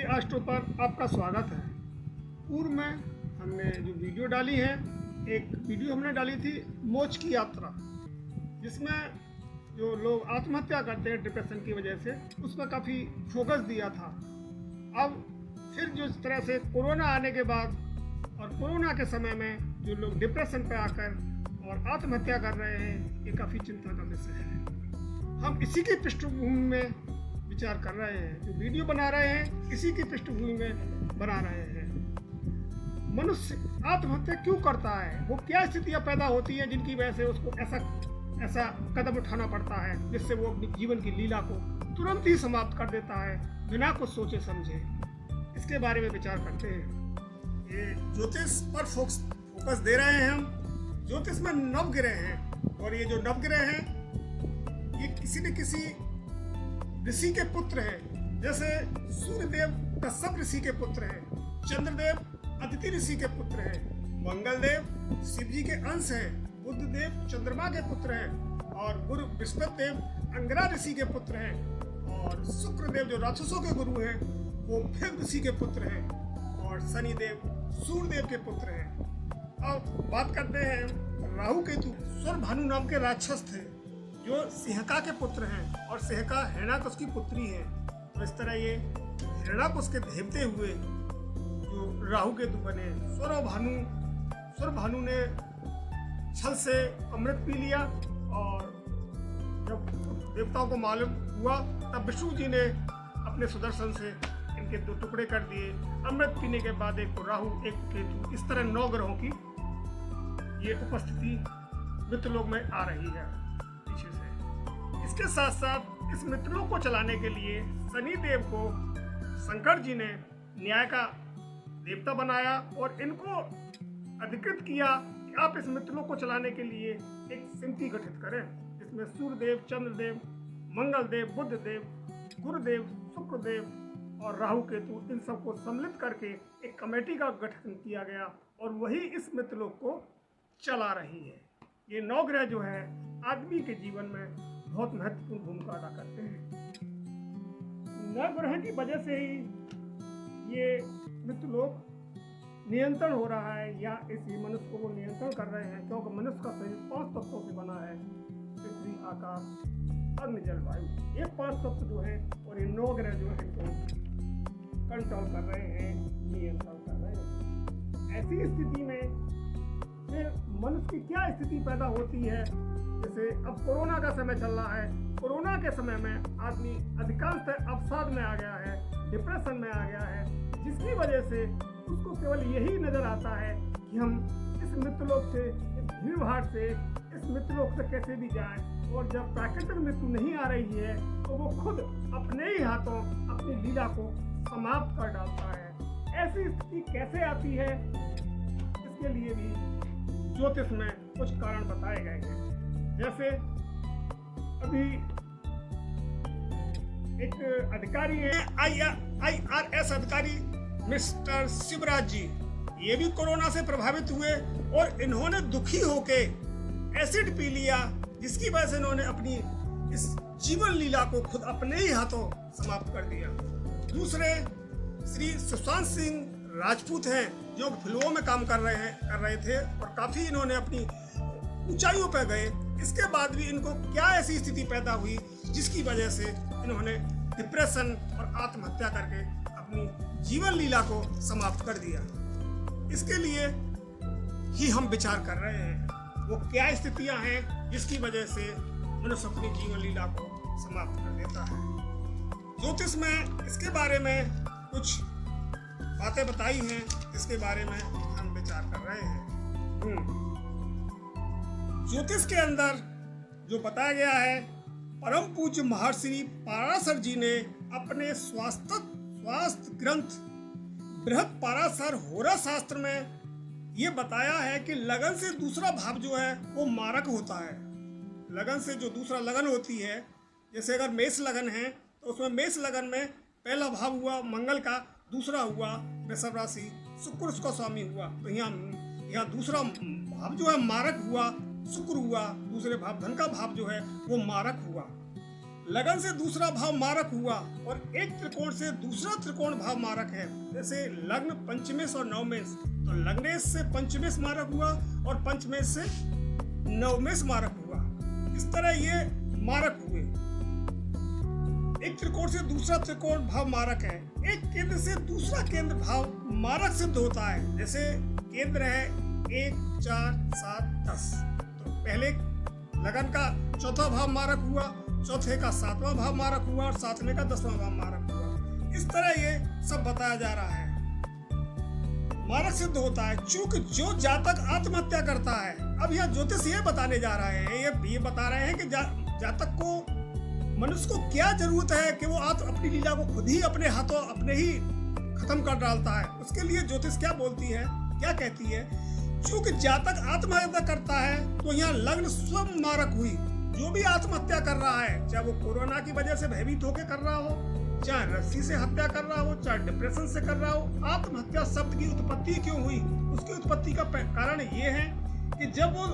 Astro पर आपका स्वागत है। पूर्व में हमने जो वीडियो डाली है, एक वीडियो हमने डाली थी मोक्ष की यात्रा, जिसमें जो लोग आत्महत्या करते हैं डिप्रेशन की वजह से, उस पर काफ़ी फोकस दिया था। अब फिर जो इस तरह से कोरोना आने के बाद और कोरोना के समय में जो लोग डिप्रेशन पे आकर और आत्महत्या कर रहे हैं, ये काफ़ी चिंता का विषय है। हम इसी की पृष्ठभूमि में विचार कर रहे हैं, जो वीडियो बना रहे हैं इसी की पृष्ठभूमि में बना रहे हैं। मनुष्य आत्महत्या क्यों करता है, वो क्या स्थितियां पैदा होती हैं जिनकी वजह से उसको ऐसा कदम उठाना पड़ता है जिससे वो अपनी जीवन की लीला को तुरंत ही समाप्त कर देता है बिना कुछ सोचे समझे। इसके बारे में विचार करते हैं। ये ज्योतिष पर फोकस दे रहे हैं हम। ज्योतिष में नवग्रह हैं और ये जो नवग्रह हैं ये किसी न किसी ऋषि के पुत्र हैं। जैसे सूर्यदेव कश्यप ऋषि के पुत्र हैं, चंद्रदेव अदिति ऋषि के पुत्र हैं, मंगलदेव शिव जी के अंश हैं, बुधदेव चंद्रमा के पुत्र हैं और गुरु बृहस्पति देव अंगिरा ऋषि के पुत्र हैं और शुक्रदेव जो राक्षसों के गुरु हैं वो फिर ऋषि के पुत्र हैं और शनिदेव सूर्यदेव के पुत्र हैं। अब बात करते हैं राहु केतु। स्वर भानु नाम के राक्षस थे जो सिंहका के पुत्र हैं और सिंहका हिरण्याकश की पुत्री है। तो इस तरह ये हिरण्याकश के देवते हुए जो राहु केतु बने। स्वर भानु ने छल से अमृत पी लिया और जब देवताओं को मालूम हुआ तब विष्णु जी ने अपने सुदर्शन से इनके दो टुकड़े कर दिए। अमृत पीने के बाद एक राहु एक केतु, इस तरह 9 ग्रहों की ये उपस्थिति मृत्युलोक में आ रही है पीछे से। इसके साथ साथ इस मृत्युलोक को चलाने के लिए शनि देव को शंकर जी ने न्याय का देवता बनाया और इनको अधिकृत किया कि आप इस मृत्युलोक को चलाने के लिए एक समिति गठित करें, जिसमें सूर्यदेव, चंद्रदेव, मंगलदेव, बुधदेव, गुरुदेव, शुक्रदेव और राहु केतु, इन सबको सम्मिलित करके एक कमेटी का गठन किया गया और वही इस मृत्युलोक को चला रही है। ये 9 ग्रह जो है आदमी के जीवन में बहुत महत्वपूर्ण भूमिका अदा करते हैं। 9 ग्रह की वजह से ही ये मृत्युलोक नियंत्रण हो रहा है या इस मनुष्य को वो नियंत्रण कर रहे हैं, क्योंकि मनुष्य का शरीर 5 तत्वों से बना है। पृथ्वी, आकाश, अग्नि, जल, वायु, ये 5 तत्व जो है और ये 9 ग्रह जो है इनको कंट्रोल कर रहे हैं, नियंत्रण कर रहे हैं। ऐसी स्थिति में फिर मनुष्य की क्या स्थिति पैदा होती है। जैसे अब कोरोना का समय चल रहा है, कोरोना के समय में आदमी अधिकांशतः अवसाद में आ गया है, डिप्रेशन में आ गया है, जिसकी वजह से उसको केवल यही नजर आता है कि हम इस मृत्युलोक से, इस भीड़ भाड़ से, इस मृत्युलोक से कैसे भी जाएं। और जब प्राकृतिक मृत्यु नहीं आ रही है तो वो खुद अपने ही हाथों अपनी लीला को समाप्त कर डालता है। ऐसी स्थिति कैसे आती है, इसके लिए भी ज्योतिष में कुछ कारण बताए गए हैं। जैसे अभी एक अधिकारी है, IRS अधिकारी मिस्टर शिवराज जी, ये भी कोरोना से प्रभावित हुए और इन्होंने दुखी होके एसिड पी लिया, जिसकी वजह से इन्होंने अपनी इस जीवन लीला को खुद अपने ही हाथों समाप्त कर दिया। दूसरे श्री सुशांत सिंह राजपूत हैं जो फिल्मों में काम कर रहे थे और काफी इन्होंने अपनी ऊंचाइयों पर गए। इसके बाद भी इनको क्या ऐसी स्थिति पैदा हुई जिसकी वजह से इन्होंने डिप्रेशन और आत्महत्या करके अपनी जीवन लीला को समाप्त कर दिया। इसके लिए ही हम विचार कर रहे हैं, वो क्या स्थितियां हैं जिसकी वजह से मनुष्य अपनी जीवन लीला को समाप्त कर देता है। ज्योतिष में इसके बारे में कुछ बातें बताई हैं, इसके बारे में हम विचार कर रहे हैं। ज्योतिष के अंदर जो बताया गया है, परम पूज्य महर्षि पराशर जी ने अपने स्वास्थ्य ग्रंथ बृहद पराशर होरा शास्त्र में ये बताया है कि लगन से दूसरा भाव जो है वो मारक होता है। लगन से जो दूसरा लगन होती है, जैसे अगर मेष लगन है तो उसमें मेष लगन में पहला भाव हुआ मंगल का, दूसरा हुआ वृषभ राशि, शुक्र उसका स्वामी हुआ। तो यहाँ दूसरा भाव जो है मारक हुआ, शुक्र हुआ, दूसरे भाव धन का भाव जो है वो मारक हुआ। लगन से दूसरा भाव मारक हुआ और एक त्रिकोण से दूसरा त्रिकोण भाव मारक है। जैसे लग्न पंचमेश और नवमेश, तो लग्नेश से पंचमेश मारक हुआ और पंचमेश से नवमेश मारक हुआ। इस तरह ये मारक हुए। एक त्रिकोण से दूसरा त्रिकोण भाव मारक है। एक केंद्र से दूसरा केंद्र भाव मारक सिद्ध होता है। जैसे केंद्र है 1, 4, 7, 10, तो पहले लगन का चौथा भाव मारक हुआ, चौथे का 7वां भाव मारक हुआ और 7वें का 10वां भाव मारक हुआ। इस तरह ये सब बताया जा रहा है। मारक सिद्ध होता है चूंकि जो जातक आत्महत्या करता है, अब यह ज्योतिष ये बताने जा रहा है, ये बता रहे हैं कि जातक को, मनुष्य को क्या जरूरत है कि वो अपनी लीला को खुद ही अपने हाथों अपने ही खत्म कर डालता है। उसके लिए ज्योतिष क्या बोलती है, क्या कहती है? चूंकि जातक आत्महत्या करता है तो यहाँ लग्न स्वयं मारक हुई। जो भी आत्महत्या कर रहा है, चाहे वो कोरोना की वजह से भयभीत होकर कर रहा हो, चाहे रस्सी से हत्या कर रहा हो, चाहे डिप्रेशन से कर रहा हो, आत्महत्या शब्द की उत्पत्ति क्यों हुई? उसकी उत्पत्ति का कारण ये है कि जब वो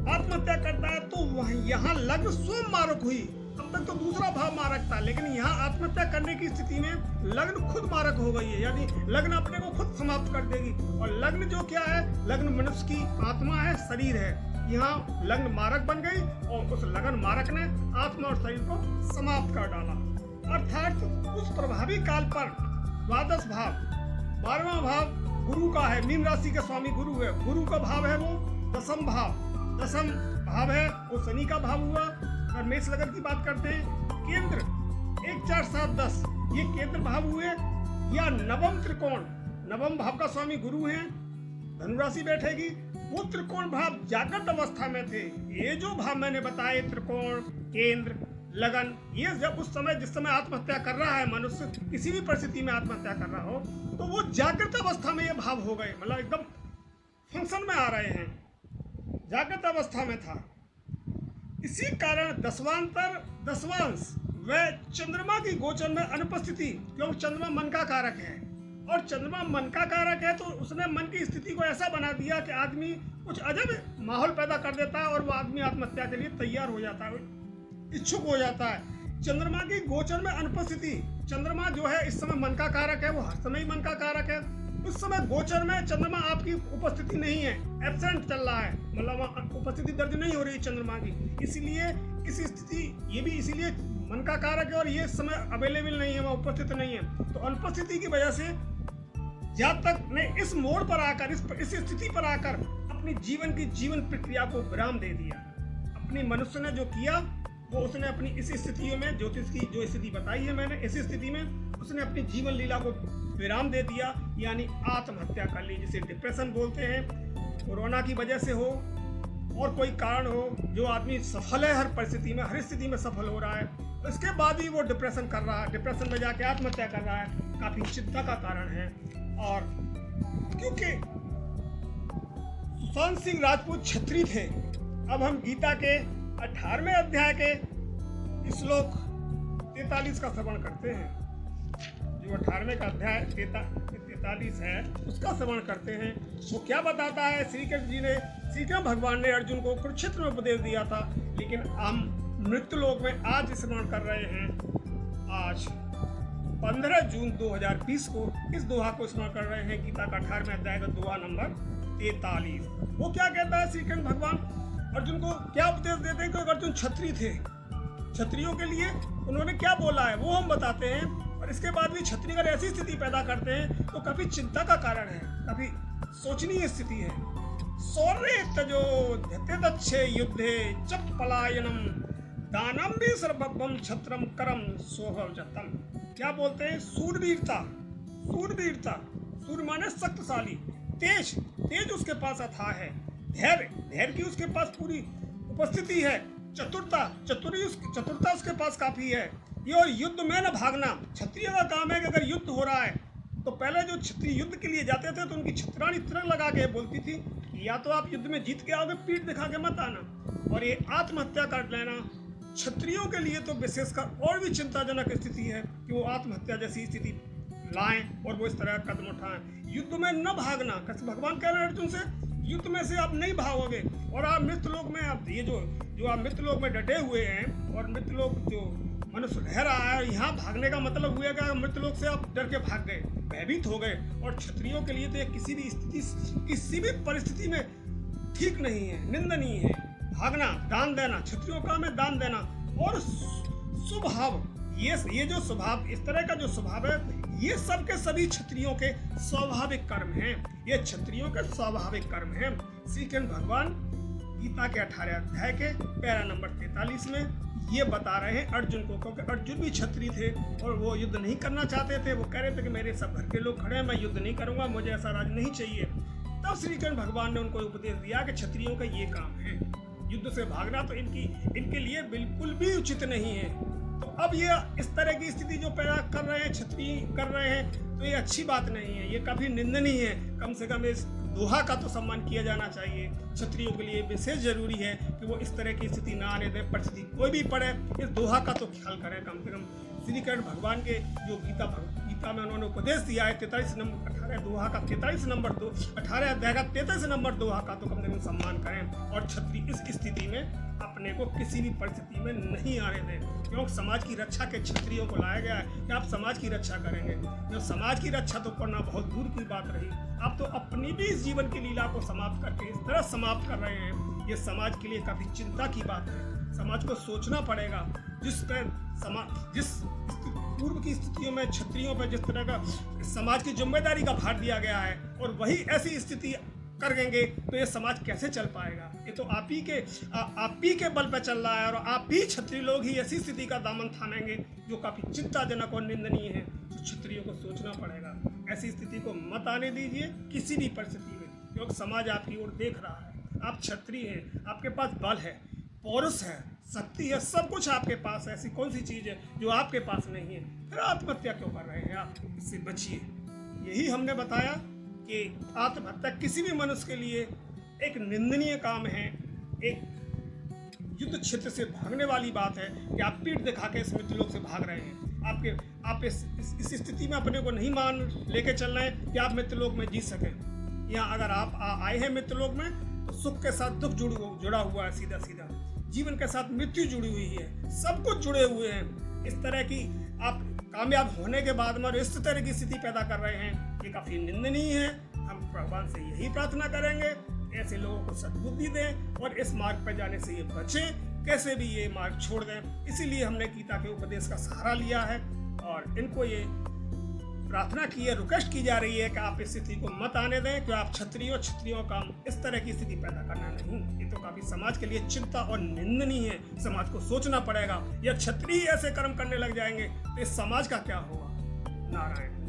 आत्महत्या करता है तो वह यहाँ लग्न स्वयं मारक हुई। अब तक तो दूसरा भाव मारक था, लेकिन यहाँ आत्महत्या करने की स्थिति में लग्न खुद मारक हो गई है, यानी लग्न अपने को खुद समाप्त कर देगी। और लग्न जो क्या है, लग्न मनुष्य की आत्मा है, शरीर है। यहाँ लग्न मारक बन गई और उस लग्न मारक ने आत्मा और शरीर को समाप्त कर डाला। अर्थात उस प्रभावी काल पर द्वादश भाव, 12वां भाव गुरु का है, मीन राशि के स्वामी गुरु है। गुरु का भाव है वो दसम भाव, दसम भाव है वो शनि का भाव हुआ। और मेष लगन की बात करते हैं, केंद्र 1, 4, 7, 10 ये केंद्र भाव हुए। या नवम त्रिकोण, नवम भाव का स्वामी गुरु है, धनु राशि बैठेगी। वो त्रिकोण भाव जागृत अवस्था में थे। ये जो भाव मैंने बताए, त्रिकोण, केंद्र, लगन, ये जब उस समय जिस समय आत्महत्या कर रहा है मनुष्य, किसी भी परिस्थिति में आत्महत्या कर रहा हो, तो वो जागृत अवस्था में ये भाव हो गए, मतलब एकदम फंक्शन में आ रहे हैं, जागृत अवस्था में था। इसी कारण दसवांश व चंद्रमा की गोचर में अनुपस्थिति, क्योंकि चंद्रमा मन का कारक है और चंद्रमा मन का कारक है, तो उसने मन की स्थिति को ऐसा बना दिया कि आदमी कुछ अजब माहौल पैदा कर देता है और वो आदमी आत्महत्या के लिए तैयार हो जाता है, इच्छुक हो जाता है। चंद्रमा की गोचर में अनुपस्थिति, चंद्रमा जो है इस समय मन का कारक है, वो हर समय मन का कारक है। उस समय गोचर में चंद्रमा आपकी उपस्थिति नहीं है, एब्सेंट चल रहा है, मतलब उपस्थिति दर्ज नहीं हो रही है चंद्रमा की। इसीलिए इस स्थिति, ये भी इसीलिए मन का कारक है और ये समय अवेलेबल नहीं है, वह उपस्थित नहीं है। तो अनुपस्थिति की वजह से जातक ने इस मोड़ पर आकर, इस स्थिति पर आकर अपनी जीवन प्रक्रिया को विराम दे दिया। अपनी मनुष्य ने जो किया वो उसने अपनी इस स्थितियों में, ज्योतिष की जो स्थिति बताई है मैंने, इस स्थिति में उसने अपनी जीवन लीला को विराम दे दिया, यानी आत्महत्या कर ली, जिसे डिप्रेशन बोलते हैं। कोरोना की वजह से हो और कोई कारण हो, जो आदमी सफल है हर परिस्थिति में, हर स्थिति में सफल हो रहा है, इसके बाद भी वो डिप्रेशन कर रहा है, डिप्रेशन में जाके आत्महत्या कर रहा है, काफी चिंता का कारण है। और क्योंकि सुशांत सिंह राजपूत क्षत्रिय थे। अब हम गीता के 18वें अध्याय के श्लोक 43 का श्रवण करते हैं। जो 18वें का अध्याय 43 है उसका श्रवण करते हैं। वो क्या बताता है? श्री कृष्ण भगवान ने अर्जुन को कुरुक्षेत्र में उपदेश दिया था, लेकिन हम मृत्यु लोक में आज श्रवण कर रहे हैं। आज 15 जून 2020 को इस दोहा को स्मरण कर रहे हैं, गीता का 18वें अध्याय का दोहा नंबर 43। वो क्या कहता है? श्री कृष्ण भगवान अर्जुन को क्या उपदेश देते हैं? क्योंकि अर्जुन क्षत्रिय थे, क्षत्रियों के लिए उन्होंने क्या बोला है वो हम बताते हैं। और इसके बाद भी क्षत्रिय अगर ऐसी स्थिति पैदा करते हैं तो काफी चिंता का कारण है, काफी सोचनीय स्थिति है। सौर्य तजो धत्यदच्छे युद्धे च पलायनम दानम भी सर्वभम छत्रम करम सोहवजतम। क्या बोलते हैं? सूरवीरता, सूरवीरता, सूर माने शक्तिशाली, तेज उसके पास अथाह है, धैर्य की उसके पास पूरी उपस्थिति है, चतुरता उसके पास काफी है। ये और युद्ध में न भागना, क्षत्रिय का काम है कि अगर युद्ध हो रहा है तो पहले जो क्षत्रिय युद्ध के लिए जाते थे तो उनकी छत्राणी तिरंग लगा के बोलती थी या तो आप युद्ध में जीत के आओगे, पीठ दिखा के मत आना। और ये आत्महत्या कर लेना क्षत्रियों के लिए तो विशेषकर और भी चिंताजनक स्थिति है कि वो आत्महत्या जैसी स्थिति लाएं और वो इस तरह का कदम उठाएं। युद्ध में न भागना, भगवान कह रहे हैं अर्जुन से, युद्ध में से आप नहीं भागोगे और आप मृत्यु लोक में, आप ये जो आप मृत्यु लोक में डटे हुए हैं और मृत्यु लोक जो मनुष्य रह रहा है। यहाँ भागने का मतलब हुआ कि मृत्यलोक से आप डर के भाग गए, भयभीत हो गए। और क्षत्रियों के लिए तो ये किसी भी स्थिति, किसी भी परिस्थिति में ठीक नहीं है, निंदनीय है। भागना, दान देना, क्षत्रियों का में दान देना और स्वभाव, ये जो स्वभाव, इस तरह का जो स्वभाव है, ये सब के सभी क्षत्रियों के स्वाभाविक कर्म हैं। ये क्षत्रियों के स्वाभाविक कर्म हैं। श्री कृष्ण भगवान गीता के 18 अध्याय के पैरा नंबर 43 में ये बता रहे हैं अर्जुन को, क्योंकि अर्जुन भी क्षत्रिय थे और वो युद्ध नहीं करना चाहते थे। वो कह रहे थे कि मेरे सब घर के लोग खड़े हैं, मैं युद्ध नहीं करूंगा, मुझे ऐसा राज नहीं चाहिए। तब श्री कृष्ण भगवान ने उनको उपदेश दिया कि क्षत्रियों का ये काम है, युद्ध से भागना तो इनके लिए बिल्कुल भी उचित नहीं है। तो अब ये इस तरह की स्थिति जो पैदा कर रहे हैं, क्षत्रिय कर रहे हैं, तो ये अच्छी बात नहीं है, ये काफी निंदनीय है। कम से कम इस दोहा का तो सम्मान किया जाना चाहिए। क्षत्रियों के लिए विशेष जरूरी है कि वो इस तरह की स्थिति ना आने दें। परिस्थिति कोई भी पड़े, इस दोहा का तो ख्याल करें कम से कम। श्री कृष्ण भगवान के जो गीता में उन्होंने उपदेश दिया है 43 नंबर 18 दोहा का 43 नंबर 2 18 अध्याय का 43 नंबर दोहा का तो कम से कम सम्मान करें। और क्षत्रिय इस स्थिति में अपने को किसी भी परिस्थिति में नहीं आने दें, क्योंकि समाज की रक्षा के क्षत्रियों को लाया गया है कि आप समाज की रक्षा करेंगे। जो समाज की रक्षा तो करना बहुत दूर की बात रही, आप तो अपनी भी इस जीवन की लीला को समाप्त करके इस तरह समाप्त कर रहे हैं। ये समाज के लिए काफी चिंता की बात है। समाज को सोचना पड़ेगा। जिस पूर्व की स्थितियों में क्षत्रियों पर जिस तरह का समाज की जिम्मेदारी का भार दिया गया है, और वही ऐसी स्थिति करेंगे तो ये समाज कैसे चल पाएगा। ये तो आप ही के बल पे चल रहा है, और आप ही क्षत्रिय लोग ही ऐसी स्थिति का दामन थामेंगे जो काफी चिंताजनक और निंदनीय है। तो क्षत्रियों को सोचना पड़ेगा, ऐसी स्थिति को मत आने दीजिए किसी भी परिस्थिति में, क्योंकि समाज आपकी ओर देख रहा है। आप क्षत्रिय हैं, आपके पास बल है, पौरुष है, शक्ति है, सब कुछ आपके पास है। ऐसी कौन सी चीज है जो आपके पास नहीं है? फिर आत्महत्या क्यों कर रहे हैं आप? इससे बचिए। यही हमने बताया कि आत्महत्या किसी भी मनुष्य के लिए एक निंदनीय काम है, एक युद्ध क्षेत्र से भागने वाली बात है कि आप पीठ दिखा के इस मृत्युलोक से भाग रहे हैं। आप इस स्थिति में अपने को नहीं मान लेके चल रहे हैं कि आप मृत्युलोक में जी सकें। यहाँ अगर आप आए हैं मृत्युलोक में तो सुख के साथ दुख जुड़ा हुआ है, सीधा सीधा जीवन के साथ मृत्यु जुड़ी हुई है, सब कुछ जुड़े हुए हैं। इस तरह की आप कामयाब होने के बाद में इस तरह की स्थिति पैदा कर रहे हैं, ये काफी निंदनीय है। हम भगवान से यही प्रार्थना करेंगे, ऐसे लोगों को सद्बुद्धि दें और इस मार्ग पर जाने से ये बचें, कैसे भी ये मार्ग छोड़ दें। इसीलिए हमने गीता के उपदेश का सहारा लिया है और इनको ये प्रार्थना की है, रिक्वेस्ट की जा रही है कि आप इस स्थिति को मत आने दें कि आप क्षत्रियों का इस तरह की स्थिति पैदा करना नहीं। ये तो काफी समाज के लिए चिंता और निंदनीय है। समाज को सोचना पड़ेगा, या क्षत्रिय ऐसे कर्म करने लग जाएंगे तो इस समाज का क्या होगा। नारायण।